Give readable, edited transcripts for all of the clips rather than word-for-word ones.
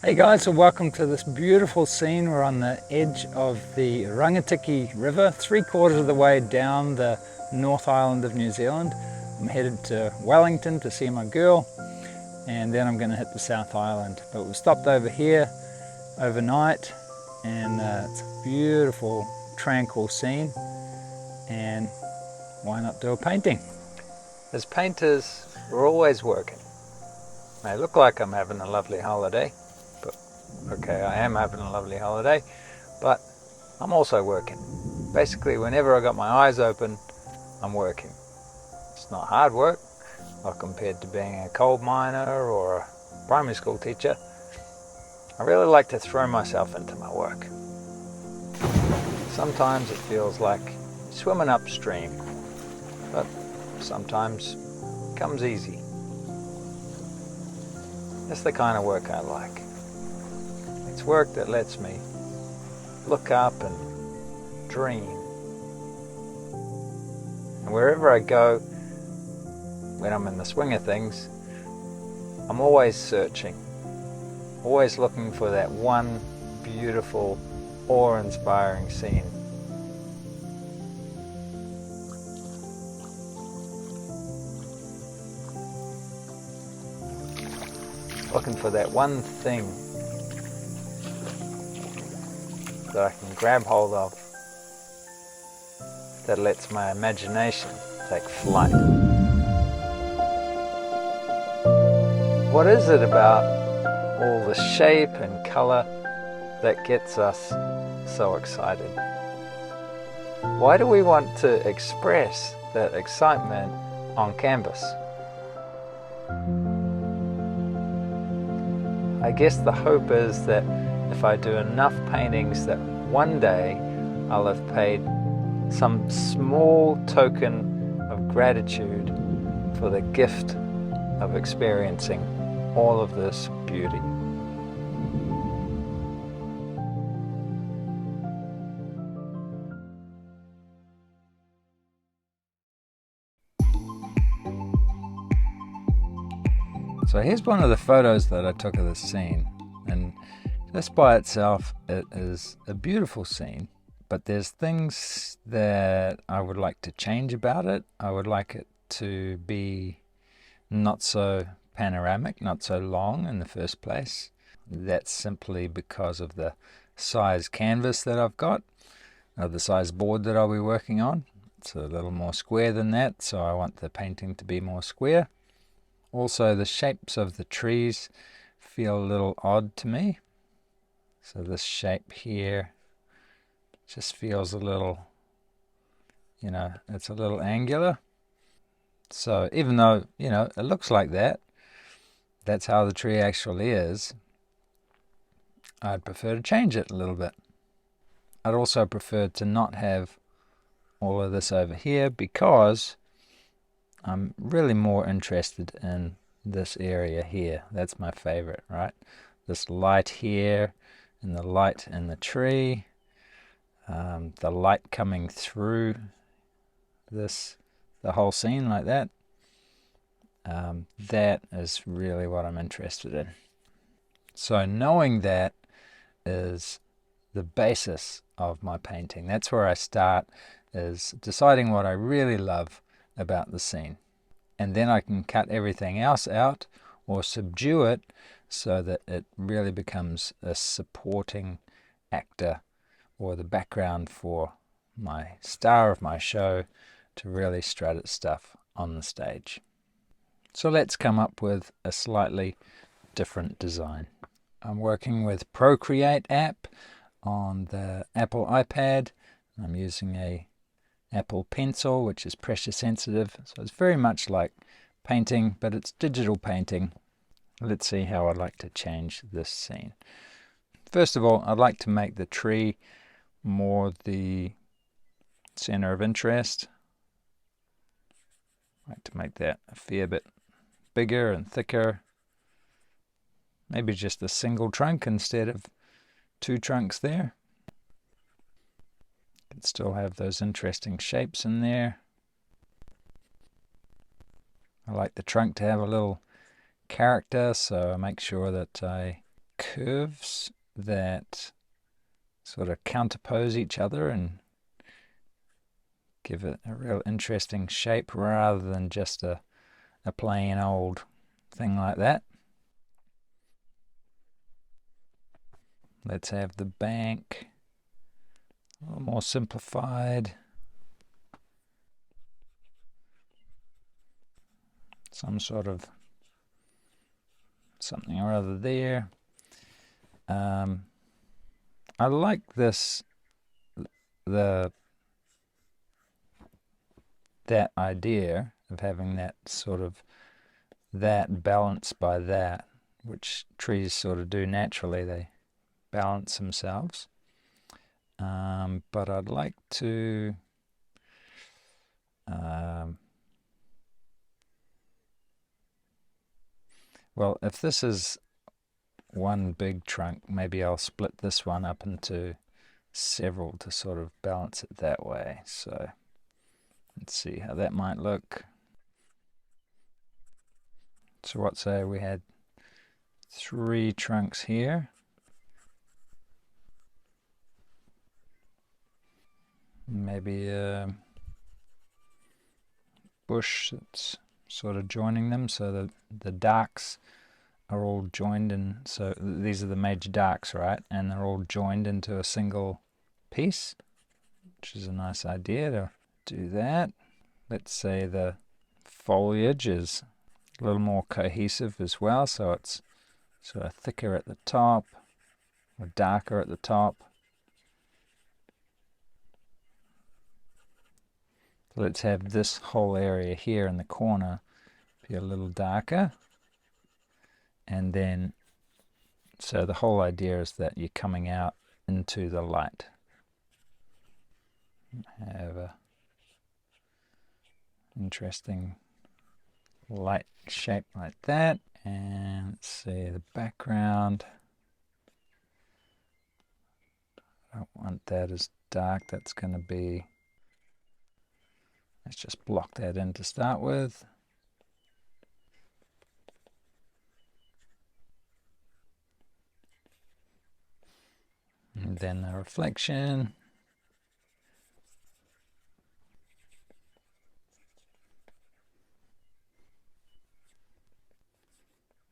Hey guys, so welcome to this beautiful scene. We're on the edge of the Rangatiki River, 3/4 of the way down the North Island of New Zealand. I'm headed to Wellington to see my girl, and then I'm going to hit the South Island. But we've stopped over here overnight, and it's a beautiful, tranquil scene, and why not do a painting? As painters, we're always working. May look like I'm having a lovely holiday, but okay, I am having a lovely holiday, but I'm also working. Basically, whenever I got my eyes open, I'm working. It's not hard work, not compared to being a coal miner or a primary school teacher. I really like to throw myself into my work. Sometimes it feels like swimming upstream, but sometimes it comes easy. That's the kind of work I like. It's work that lets me look up and dream. And wherever I go, when I'm in the swing of things, I'm always searching, always looking for that one beautiful, awe-inspiring scene. Looking for that one thing that I can grab hold of that lets my imagination take flight. What is it about all the shape and color that gets us so excited? Why do we want to express that excitement on canvas? I guess the hope is that if I do enough paintings that one day I'll have paid some small token of gratitude for the gift of experiencing all of this beauty. So here's one of the photos that I took of this scene, and just by itself it is a beautiful scene, but there's things that I would like to change about it. I would like it to be not so panoramic, not so long in the first place. That's simply because of the size canvas that I've got, or the size board that I'll be working on. It's a little more square than that, so I want the painting to be more square. Also, the shapes of the trees feel a little odd to me. So this shape here just feels a little, it's a little angular. So even though, it looks like that, that's how the tree actually is, I'd prefer to change it a little bit. I'd also prefer to not have all of this over here, because I'm really more interested in this area here. That's my favorite, right? This light here, and the light in the tree, the light coming through the whole scene like that. That is really what I'm interested in. So knowing that is the basis of my painting. That's where I start, is deciding what I really love about the scene. And then I can cut everything else out or subdue it so that it really becomes a supporting actor, or the background for my star of my show to really strut its stuff on the stage. So let's come up with a slightly different design. I'm working with Procreate app on the Apple iPad. I'm using a Apple Pencil, which is pressure sensitive, so it's very much like painting, but it's digital painting. Let's see how I'd like to change this scene. First of all, I'd like to make the tree more the center of interest. I'd like to make that a fair bit bigger and thicker. Maybe just a single trunk instead of two trunks there. Can still have those interesting shapes in there. I like the trunk to have a little character, so I make sure that I curves that sort of counterpose each other and give it a real interesting shape rather than just a plain old thing like that. Let's have the bank a little more simplified. Some sort of something or other there. I like this, that idea of having that sort of, that balanced by that, which trees sort of do naturally. They balance themselves. But I'd like to well, if this is one big trunk, maybe I'll split this one up into several to sort of balance it that way. So let's see how that might look. So what, say we had 3 trunks here. Maybe a bush that's sort of joining them, so the darks are all joined in. So these are the major darks, right? And they're all joined into a single piece, which is a nice idea to do that. Let's say the foliage is a little more cohesive as well, so it's sort of thicker at the top or darker at the top. So let's have this whole area here in the corner be a little darker. And then, so the whole idea is that you're coming out into the light. Have a interesting light shape like that. And let's see the background. I don't want that as dark. That's going to be, let's just block that in to start with. And then the reflection.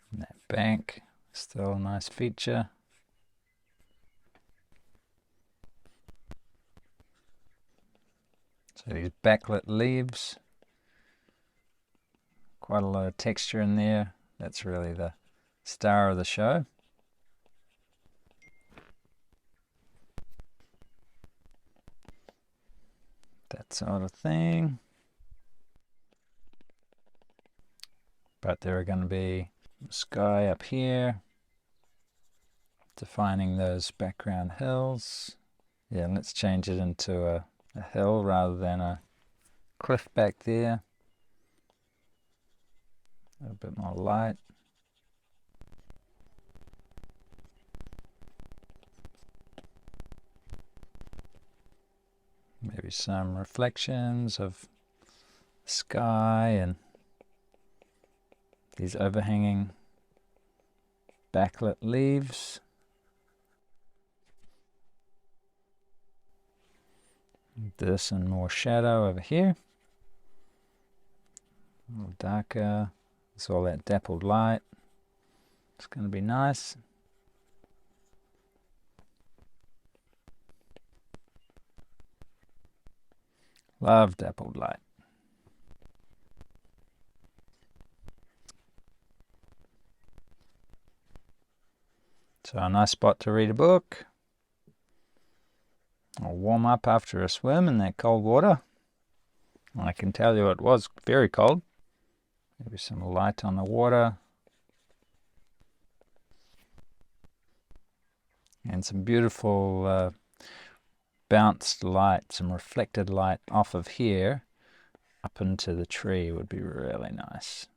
And that bank, still a nice feature. So these backlit leaves, quite a lot of texture in there. That's really the star of the show. That sort of thing. But there are going to be sky up here, defining those background hills. Yeah, let's change it into a hill rather than a cliff back there. A bit more light. Maybe some reflections of the sky and these overhanging backlit leaves. This and more shadow over here. A little darker. It's all that dappled light. It's going to be nice. Love dappled light. So a nice spot to read a book. Or warm up after a swim in that cold water. I can tell you it was very cold. Maybe some light on the water. And some beautiful bounced light, some reflected light off of here up into the tree would be really nice.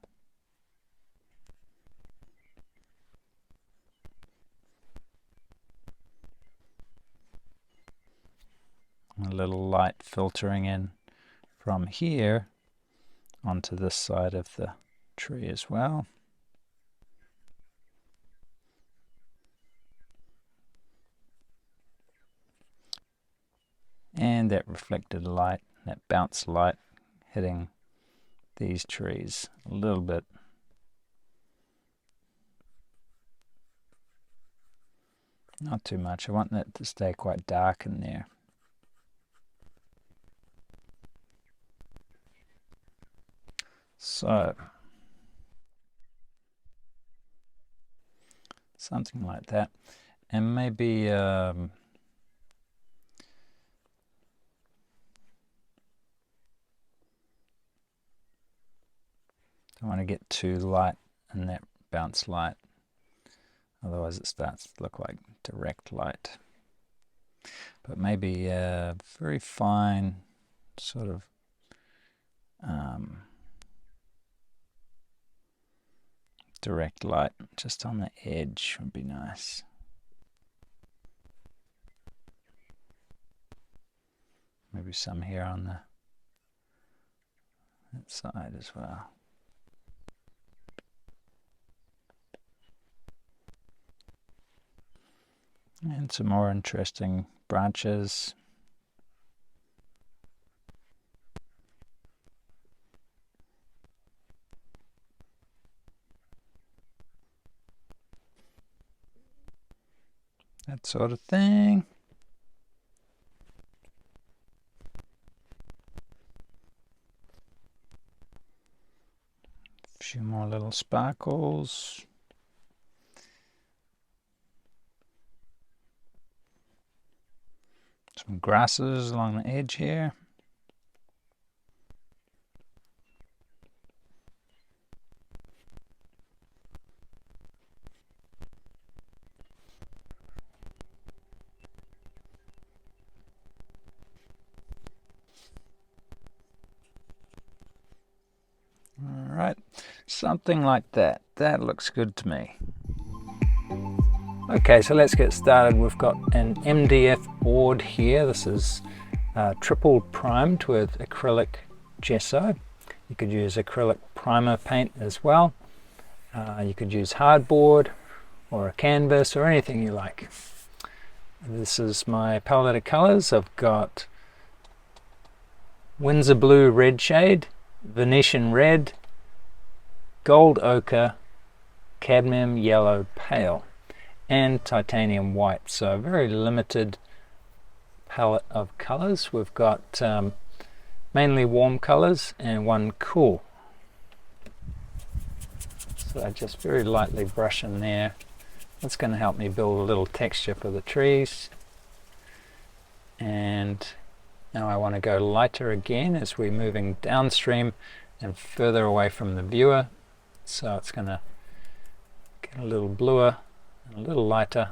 A little light filtering in from here onto this side of the tree as well. and that reflected light, that bounce light hitting these trees a little bit. Not too much. I want that to stay quite dark in there. So something like that. And maybe I don't want to get too light in that bounce light, otherwise it starts to look like direct light. But maybe a very fine sort of direct light just on the edge would be nice. Maybe some here on that side as well. And some more interesting branches. That sort of thing. A few more little sparkles. Some grasses along the edge here. All right, something like that. That looks good to me. Okay, so let's get started. We've got an MDF board here. This is triple primed with acrylic gesso. You could use acrylic primer paint as well. You could use hardboard or a canvas or anything you like. This is my palette of colors. I've got Windsor Blue red shade, Venetian red, gold ochre, cadmium yellow pale, and titanium white. So a very limited palette of colors. We've got mainly warm colors and one cool. So I just very lightly brush in there. That's going to help me build a little texture for the trees. And now I want to go lighter again as we're moving downstream and further away from the viewer. So it's going to get a little bluer and a little lighter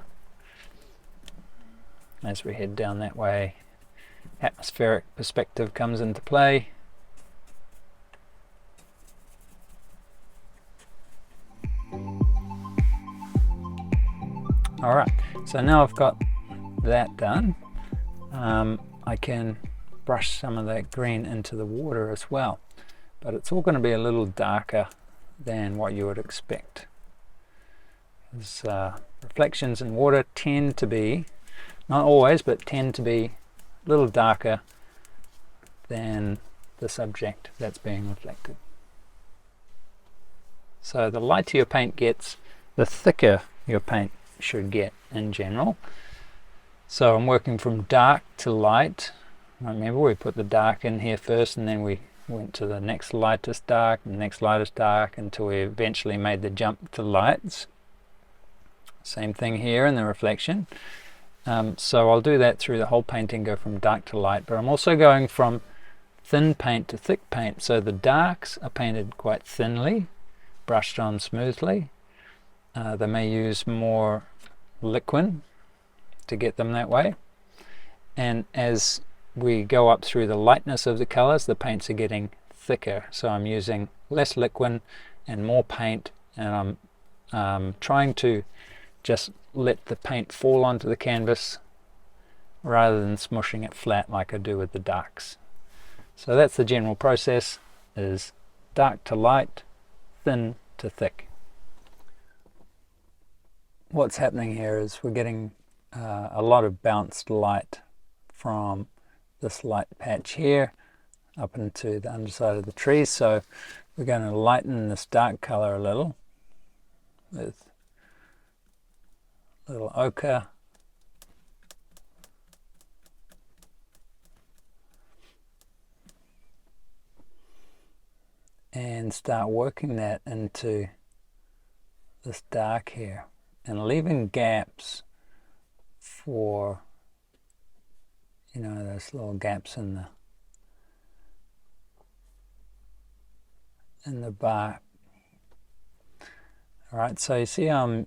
as we head down that way. Atmospheric perspective comes into play. Alright, so now I've got that done, I can brush some of that green into the water as well, but it's all going to be a little darker than what you would expect. Reflections in water tend to be, not always, but tend to be a little darker than the subject that's being reflected. So the lighter your paint gets, the thicker your paint should get in general. So I'm working from dark to light. Remember, we put the dark in here first, and then we went to the next lightest dark, and the next lightest dark, until we eventually made the jump to lights. Same thing here in the reflection. So I'll do that through the whole painting, go from dark to light, but I'm also going from thin paint to thick paint. So the darks are painted quite thinly, brushed on smoothly. They may use more liquid to get them that way. And as we go up through the lightness of the colors, the paints are getting thicker. So I'm using less liquid and more paint, and I'm trying to just let the paint fall onto the canvas rather than smushing it flat like I do with the darks. So that's the general process, is dark to light, thin to thick. What's happening here is we're getting a lot of bounced light from this light patch here up into the underside of the tree. So we're going to lighten this dark color a little with a little ochre. And start working that into this dark here and leaving gaps for, you know, those little gaps in the bark. All right, so you see I'm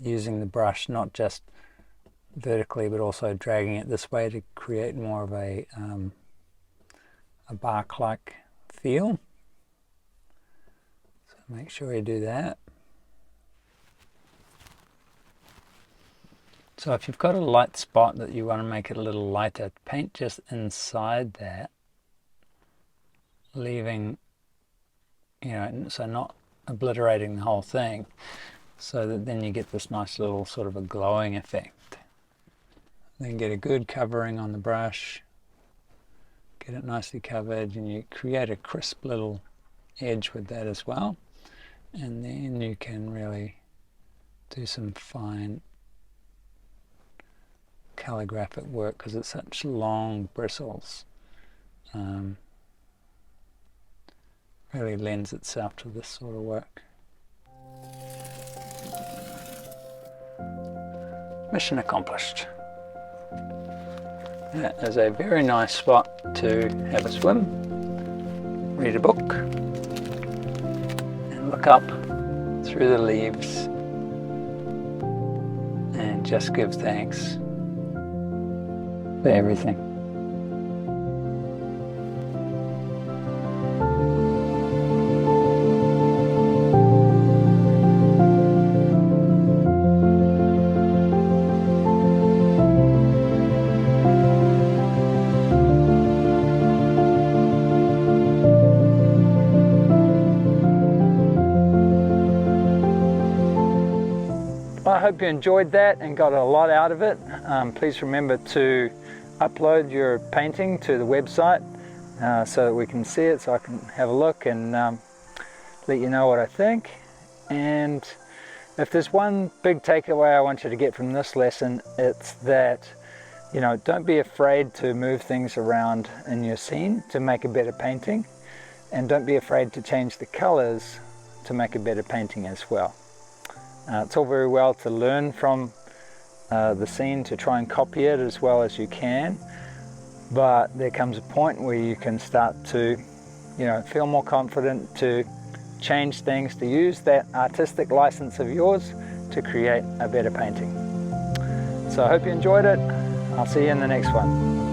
using the brush not just vertically but also dragging it this way to create more of a bark-like feel. So make sure you do that. So if you've got a light spot that you want to make it a little lighter, paint just inside that, leaving, you know, so not obliterating the whole thing, so that then you get this nice little sort of a glowing effect. Then get a good covering on the brush, get it nicely covered, and you create a crisp little edge with that as well. And then you can really do some fine calligraphic work because it's such long bristles. Really lends itself to this sort of work. Mission accomplished. That is a very nice spot to have a swim, read a book, and look up through the leaves and just give thanks for everything. I hope you enjoyed that and got a lot out of it. Please remember to upload your painting to the website so that we can see it, so I can have a look and let you know what I think. And if there's one big takeaway I want you to get from this lesson, it's that, you know, don't be afraid to move things around in your scene to make a better painting, and don't be afraid to change the colors to make a better painting as well. It's all very well to learn from the scene, to try and copy it as well as you can, but there comes a point where you can start to, you know, feel more confident to change things, to use that artistic license of yours to create a better painting. So I hope you enjoyed it. I'll see you in the next one.